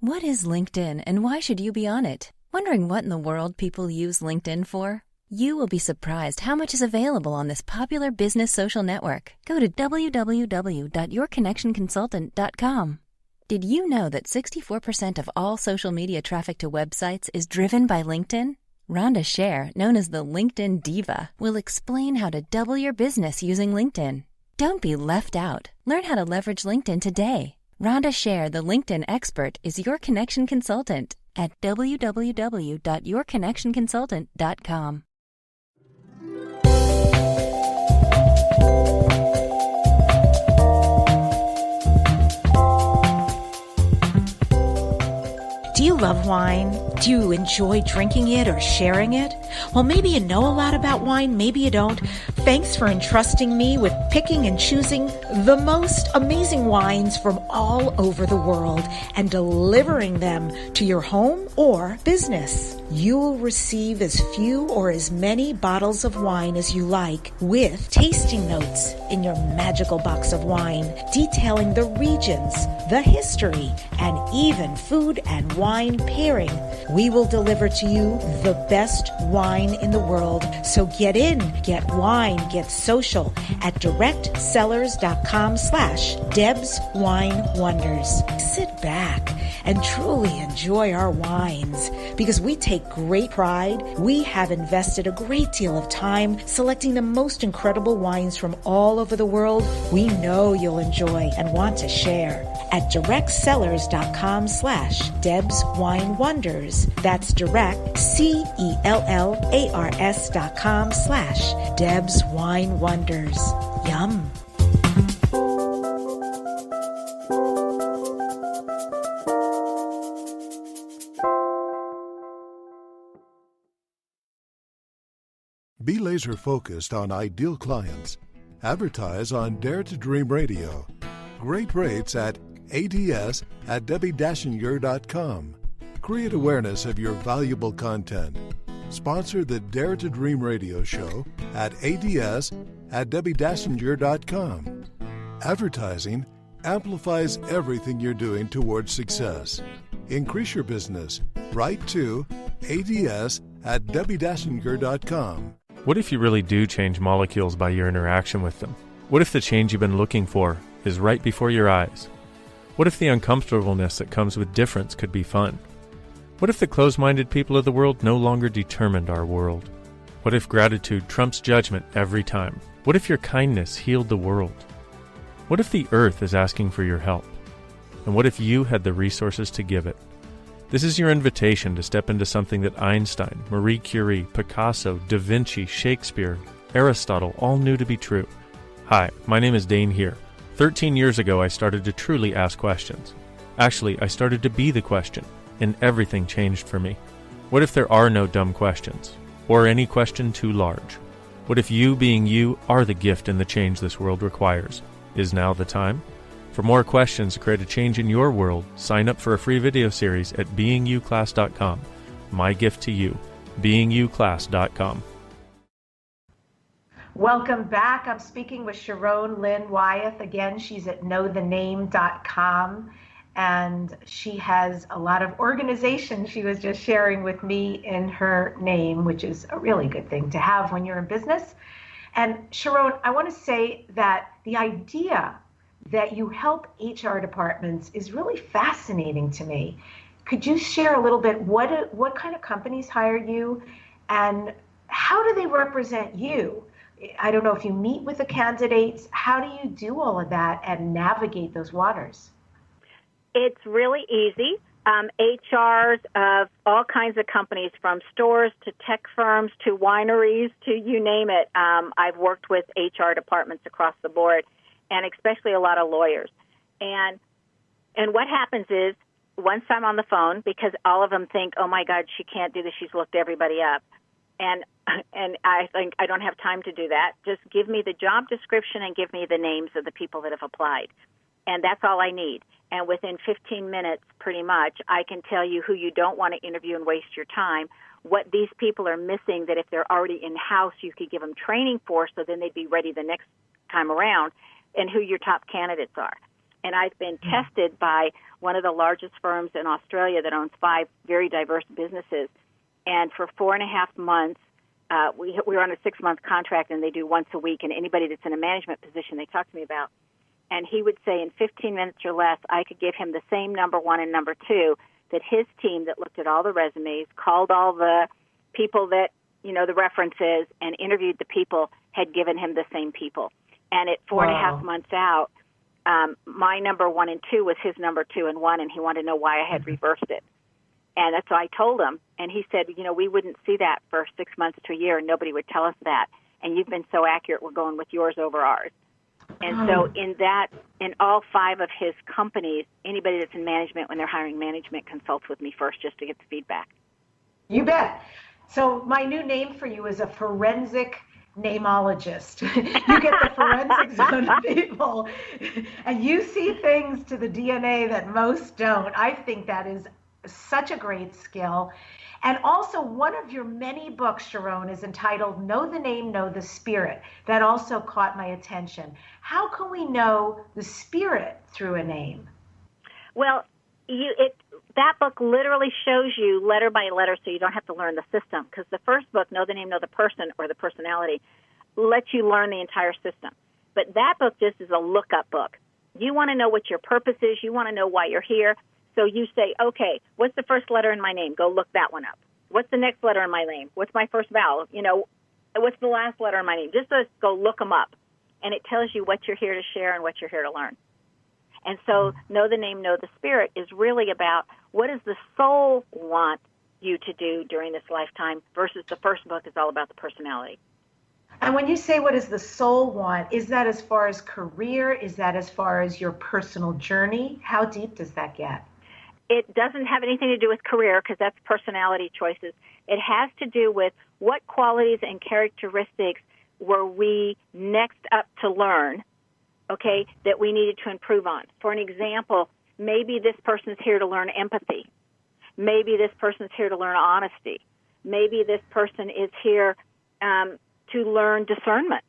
What is LinkedIn, and why should you be on it? Wondering what in the world people use LinkedIn for? You will be surprised how much is available on this popular business social network. Go to www.yourconnectionconsultant.com. Did you know that 64% of all social media traffic to websites is driven by LinkedIn? Rhonda Scher, known as the LinkedIn Diva, will explain how to double your business using LinkedIn. Don't be left out. Learn how to leverage LinkedIn today. Rhonda Scher, the LinkedIn expert, is your connection consultant at www.yourconnectionconsultant.com. Do you love wine? Do you enjoy drinking it or sharing it? Well, maybe you know a lot about wine, maybe you don't. Thanks for entrusting me with picking and choosing the most amazing wines from all over the world and delivering them to your home or business. You will receive as few or as many bottles of wine as you like, with tasting notes in your magical box of wine detailing the regions, the history, and even food and wine pairing. We will deliver to you the best wine in the world. So get in, get wine, get social at directsellers.com/Deb's Wine Wonders. Sit back and truly enjoy our wines, because we take take great pride. We have invested a great deal of time selecting the most incredible wines from all over the world we know you'll enjoy and want to share. At directsellers.com/Deb's Wine Wonders. That's direct, CELLARS.com/Deb's Wine Wonders. Yum. Be laser focused on ideal clients. Advertise on Dare to Dream Radio. Great rates at ads@debbidachinger.com. Create awareness of your valuable content. Sponsor the Dare to Dream Radio show at ads@debbidachinger.com. Advertising amplifies everything you're doing towards success. Increase your business. Write to ads@debbidachinger.com. What if you really do change molecules by your interaction with them? What if the change you've been looking for is right before your eyes? What if the uncomfortableness that comes with difference could be fun? What if the closed-minded people of the world no longer determined our world? What if gratitude trumps judgment every time? What if your kindness healed the world? What if the earth is asking for your help? And what if you had the resources to give it? This is your invitation to step into something that Einstein, Marie Curie, Picasso, Da Vinci, Shakespeare, Aristotle all knew to be true. Hi, my name is Dane here. 13 years ago, I started to truly ask questions. Actually, I started to be the question, and everything changed for me. What if there are no dumb questions, or any question too large? What if you, being you, are the gift and the change this world requires? Is now the time? For more questions to create a change in your world, sign up for a free video series at beingyouclass.com. My gift to you, beingyouclass.com. Welcome back. I'm speaking with Sharón Lynn Wyeth. Again, she's at knowthename.com, and she has a lot of organization she was just sharing with me in her name, which is a really good thing to have when you're in business. And Sharón, I want to say that the idea that you help HR departments is really fascinating to me. Could you share a little bit what kind of companies hire you and how do they represent you? I don't know if you meet with the candidates. How do you do all of that and navigate those waters? It's really easy. HRs of all kinds of companies, from stores to tech firms to wineries to you name it. I've worked with HR departments across the board, and especially a lot of lawyers. And what happens is, once I'm on the phone, because all of them think, oh, my God, she can't do this. She's looked everybody up. And I think I don't have time to do that. Just give me the job description and give me the names of the people that have applied. And that's all I need. And within 15 minutes, pretty much, I can tell you who you don't want to interview and waste your time, what these people are missing that if they're already in-house, you could give them training for so then they'd be ready the next time around, and who your top candidates are. And I've been tested by one of the largest firms in Australia that owns 5 very diverse businesses. And for 4.5 months, we were on a 6-month contract, and they do once a week. And anybody that's in a management position, they talk to me about. And he would say in 15 minutes or less, I could give him the same number 1 and number 2 that his team that looked at all the resumes, called all the people that, the references, and interviewed the people had given him the same people. And at 4.5 months out, my number 1 and 2 was his number 2 and 1, and he wanted to know why I had reversed it. And that's what I told him. And he said, we wouldn't see that for 6 months to a year, and nobody would tell us that. And you've been so accurate, we're going with yours over ours. And so in all 5 of his companies, anybody that's in management, when they're hiring management, consults with me first just to get the feedback. You bet. So my new name for you is a forensic namologist. You get the forensics on people, and you see things to the DNA that most don't. I think that is such a great skill. And also, one of your many books, Sharón, is entitled Know the Name, Know the Spirit. That also caught my attention. How can we know the spirit through a name? Well, that book literally shows you letter by letter, so you don't have to learn the system. Because the first book, Know the Name, Know the Person, or the Personality, lets you learn the entire system. But that book just is a look-up book. You want to know what your purpose is. You want to know why you're here. So you say, okay, what's the first letter in my name? Go look that one up. What's the next letter in my name? What's my first vowel? You know, what's the last letter in my name? Just go look them up. And it tells you what you're here to share and what you're here to learn. And so Know the Name, Know the Spirit is really about what does the soul want you to do during this lifetime versus the first book is all about the personality. And when you say what does the soul want, is that as far as career? Is that as far as your personal journey? How deep does that get? It doesn't have anything to do with career because that's personality choices. It has to do with what qualities and characteristics were we next up to learn, okay, that we needed to improve on. For an example, maybe this person's here to learn empathy. Maybe this person's here to learn honesty. Maybe this person is here to learn discernment.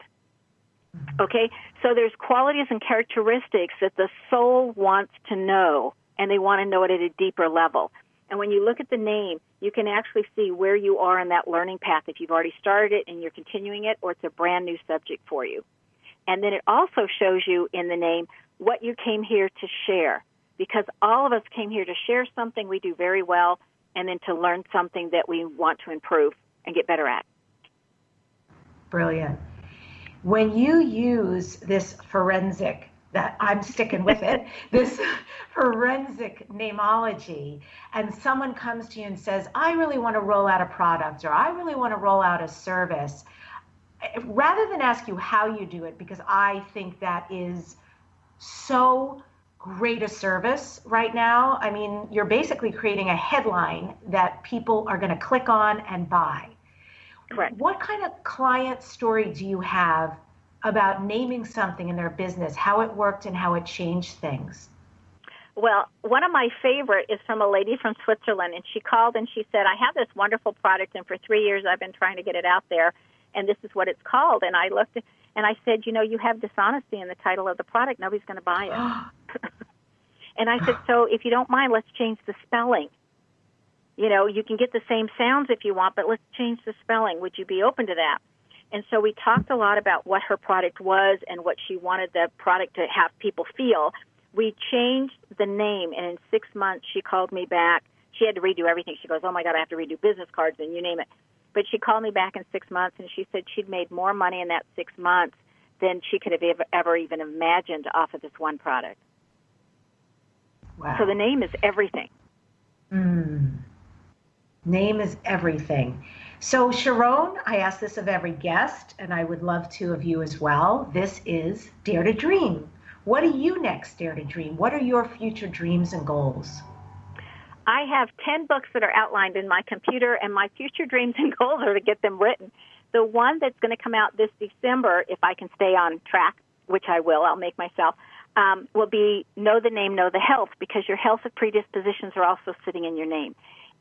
Okay? So there's qualities and characteristics that the soul wants to know, and they want to know it at a deeper level. And when you look at the name, you can actually see where you are in that learning path, if you've already started it and you're continuing it, or it's a brand new subject for you. And then it also shows you in the name what you came here to share, because all of us came here to share something we do very well and then to learn something that we want to improve and get better at. Brilliant. When you use this forensic, that I'm sticking with it, this forensic namology, and someone comes to you and says, I really want to roll out a product, or I really want to roll out a service, rather than ask you how you do it, because I think that is so great a service right now. I mean, you're basically creating a headline that people are going to click on and buy. Correct. What kind of client story do you have about naming something in their business, how it worked and how it changed things? Well, one of my favorite is from a lady from Switzerland, and she called and she said, I have this wonderful product, and for 3 years I've been trying to get it out there, and this is what it's called. And I looked and I said, you know, you have dishonesty in the title of the product. Nobody's going to buy it. And I said, so if you don't mind, let's change the spelling. You know, you can get the same sounds if you want, but let's change the spelling. Would you be open to that? And so we talked a lot about what her product was and what she wanted the product to have people feel. We changed the name, and in 6 months she called me back. She had to redo everything. She goes, oh, my God, I have to redo business cards and you name it. But she called me back in 6 months, and she said she'd made more money in that 6 months than she could have ever even imagined off of this one product. Wow. So the name is everything. Name is everything. So, Sharón, I ask this of every guest, and I would love to of you as well. This is Dare to Dream. What do you next dare to dream? What are your future dreams and goals? I have 10 books that are outlined in my computer, and my future dreams and goals are to get them written. The one that's going to come out this December, if I can stay on track, which I will, I'll make myself, will be Know the Name, Know the Health, because your health predispositions are also sitting in your name.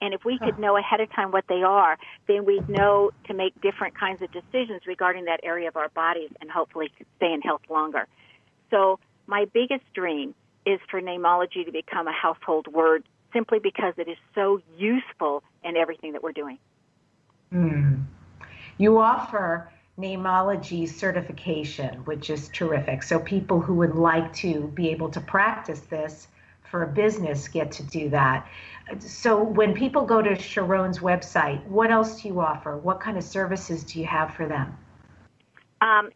And if we could know ahead of time what they are, then we'd know to make different kinds of decisions regarding that area of our bodies and hopefully stay in health longer. So my biggest dream is for namology to become a household word, simply because it is so useful in everything that we're doing. You offer namology certification, which is terrific. So people who would like to be able to practice this for a business get to do that. So when people go to Sharón's website, what else do you offer? What kind of services do you have for them?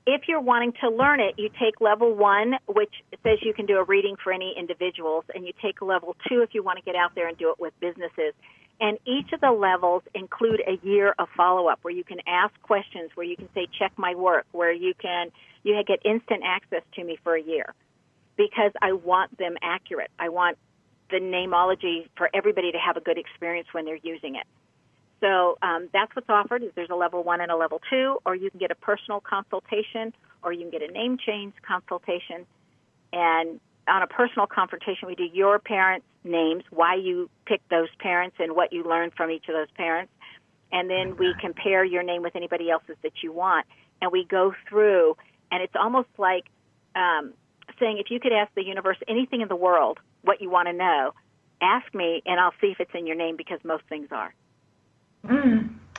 If you're wanting to learn it, you take level 1, which says you can do a reading for any individuals, and you take level 2 if you want to get out there and do it with businesses. And each of the levels include a year of follow-up where you can ask questions, where you can say, check my work, where you get instant access to me for a year, because I want them accurate. I want the namology for everybody to have a good experience when they're using it. So that's what's offered. Is there's a level 1 and a level 2, or you can get a personal consultation, or you can get a name change consultation. And on a personal consultation, we do your parents' names, why you picked those parents, and what you learned from each of those parents. And then we compare your name with anybody else's that you want. And we go through, and it's almost like saying, if you could ask the universe anything in the world, what you want to know, ask me, and I'll see if it's in your name, because most things are.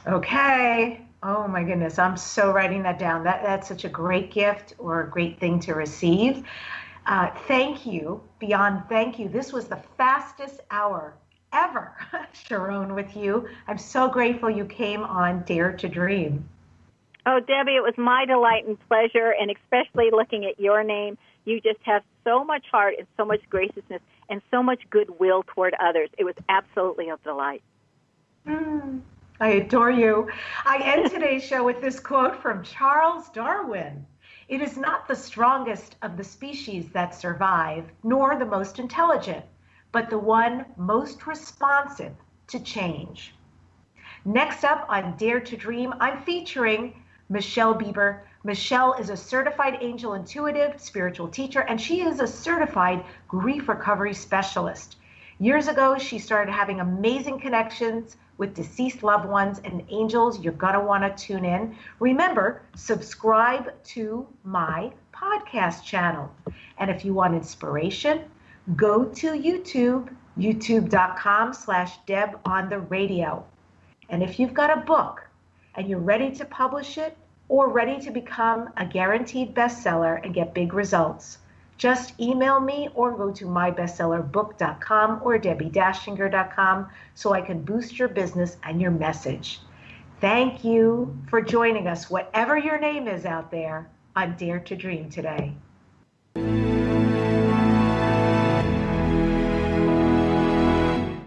Okay. Oh, my goodness. I'm so writing that down. That's such a great gift, or a great thing to receive. Thank you. Beyond thank you. This was the fastest hour ever, Sharón, with you. I'm so grateful you came on Dare to Dream. Oh, Debbie, it was my delight and pleasure, and especially looking at your name. You just have so much heart and so much graciousness and so much goodwill toward others. It was absolutely a delight. I adore you. I end today's show with this quote from Charles Darwin. It is not the strongest of the species that survive, nor the most intelligent, but the one most responsive to change. Next up on Dare to Dream, I'm featuring Michelle Bieber. Michelle is a certified angel intuitive, spiritual teacher, and she is a certified grief recovery specialist. Years ago, she started having amazing connections with deceased loved ones and angels. You're going to want to tune in. Remember, subscribe to my podcast channel. And if you want inspiration, go to YouTube, youtube.com/DebOnTheRadio. And if you've got a book and you're ready to publish it or ready to become a guaranteed bestseller and get big results, just email me or go to mybestsellerbook.com or debbidachinger.com so I can boost your business and your message. Thank you for joining us, whatever your name is out there, on Dare to Dream today.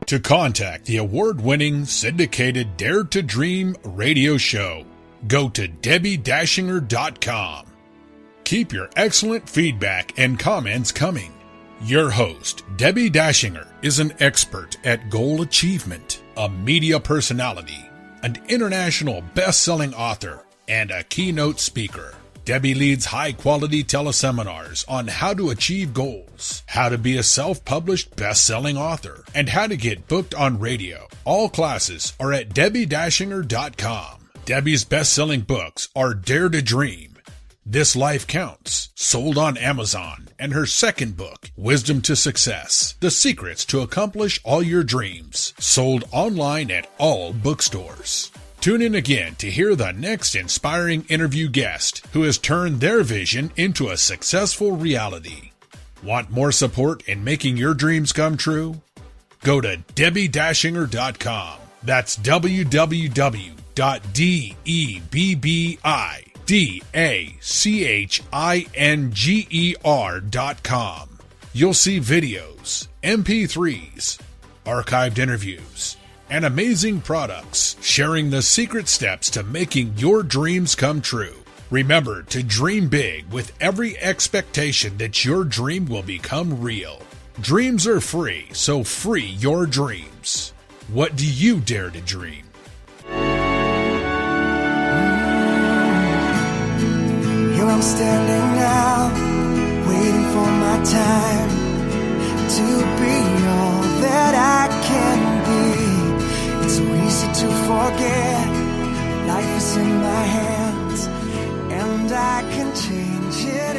To contact the award-winning syndicated Dare to Dream radio show, go to debbidachinger.com. Keep your excellent feedback and comments coming. Your host, Debbi Dachinger, is an expert at goal achievement, a media personality, an international best-selling author, and a keynote speaker. Debbie leads high-quality teleseminars on how to achieve goals, how to be a self-published best-selling author, and how to get booked on radio. All classes are at debbidachinger.com. Debbie's best-selling books are Dare to Dream, This Life Counts, sold on Amazon, and her second book, Wisdom to Success, The Secrets to Accomplish All Your Dreams, sold online at all bookstores. Tune in again to hear the next inspiring interview guest who has turned their vision into a successful reality. Want more support in making your dreams come true? Go to debbidachinger.com. That's www.debbidachinger.com. You'll see videos, MP3s, archived interviews, and amazing products sharing the secret steps to making your dreams come true. Remember to dream big with every expectation that your dream will become real. Dreams are free, so free your dreams. What do you dare to dream? Here I'm standing now, waiting for my time to be all that I can be. It's so easy to forget, life is in my hands, and I can change it